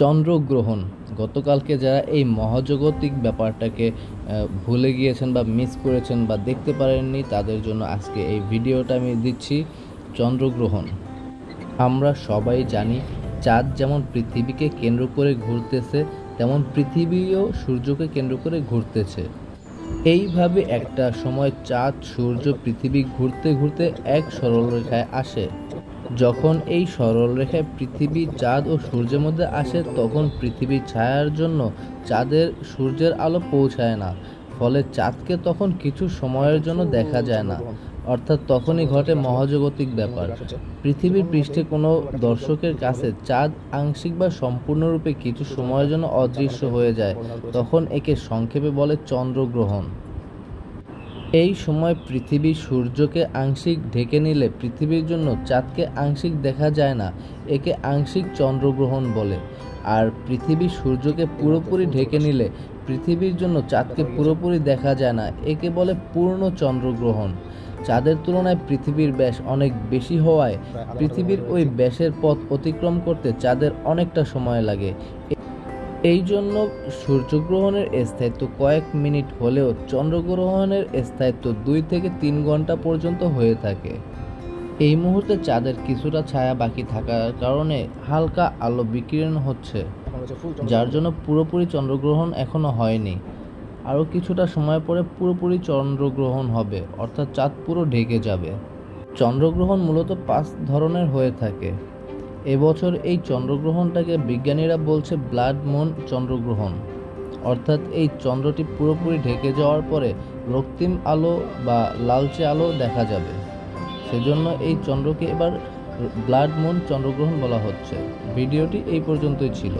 চন্দ্রগ্রহণ গতকালকে যারা এই মহাজাগতিক ব্যাপারটাকে ভুলে গিয়েছেন বা মিস করেছেন বা দেখতে পারেননি তাদের জন্য আজকে এই ভিডিওটা আমি দিচ্ছি। চন্দ্রগ্রহণ আমরা সবাই জানি, চাঁদ যেমন পৃথিবীকে কেন্দ্র করে ঘুরতেছে তেমন পৃথিবীও সূর্যকে কেন্দ্র করে ঘুরতেছে। এইভাবে একটা সময় চাঁদ, সূর্য, পৃথিবী ঘুরতে ঘুরতে এক সরলরেখায় আসে। যখন এই সরলরেখায় পৃথিবী, চাঁদ ও সূর্যের মধ্যে আসে তখন পৃথিবীর ছায়ার জন্য চাঁদের সূর্যের আলো পৌঁছায় না, ফলে চাঁদকে তখন কিছু সময়ের জন্য দেখা যায় না। অর্থাৎ তখনই ঘটে মহাজাগতিক ব্যাপার। পৃথিবীর পৃষ্ঠে কোনো দর্শকের কাছে চাঁদ আংশিক বা সম্পূর্ণরূপে কিছু সময়ের জন্য অদৃশ্য হয়ে যায়, তখন একে সংক্ষেপে বলে চন্দ্রগ্রহণ। এই সময় পৃথিবী সূর্যকে আংশিক ঢেকে নিলে পৃথিবীর জন্য চাঁদকে আংশিক দেখা যায় না, একে আংশিক চন্দ্রগ্রহণ বলে। আর পৃথিবী সূর্যকে পুরোপুরি ঢেকে নিলে পৃথিবীর জন্য চাঁদকে পুরোপুরি দেখা যায় না, একে বলে পূর্ণ চন্দ্রগ্রহণ। চাঁদের তুলনায় পৃথিবীর ব্যাস অনেক বেশি হওয়ায় পৃথিবীর ওই ব্যাসের পথ অতিক্রম করতে চাঁদের অনেকটা সময় লাগে। এই জন্য সূর্যগ্রহণের স্থায়িত্ব কয়েক মিনিট হলেও চন্দ্রগ্রহণের স্থায়িত্ব 2 থেকে 3 ঘন্টা পর্যন্ত হয়ে থাকে। এই মুহূর্তে চাঁদের কিছুটা ছায়া বাকি থাকার কারণে হালকা আলো বিকিরণ হচ্ছে, যার জন্য পুরোপুরি চন্দ্রগ্রহণ এখনো হয়নি। আরও কিছুটা সময় পরে পুরোপুরি চন্দ্রগ্রহণ হবে, অর্থাৎ চাঁদ পুরো ঢেকে যাবে। চন্দ্রগ্রহণ মূলত 5 ধরনের হয়ে থাকে। এবছর এই চন্দ্রগ্রহণটাকে বিজ্ঞানীরা বলছে ব্লাড মুন চন্দ্রগ্রহণ। অর্থাৎ এই চন্দ্রটি পুরোপুরি ঢেকে যাওয়ার পরে রক্তিম আলো বা লালচে আলো দেখা যাবে, সেজন্য এই চন্দ্রকে এবার ব্লাড মুন চন্দ্রগ্রহণ বলা হচ্ছে। ভিডিওটি এই পর্যন্তই ছিল।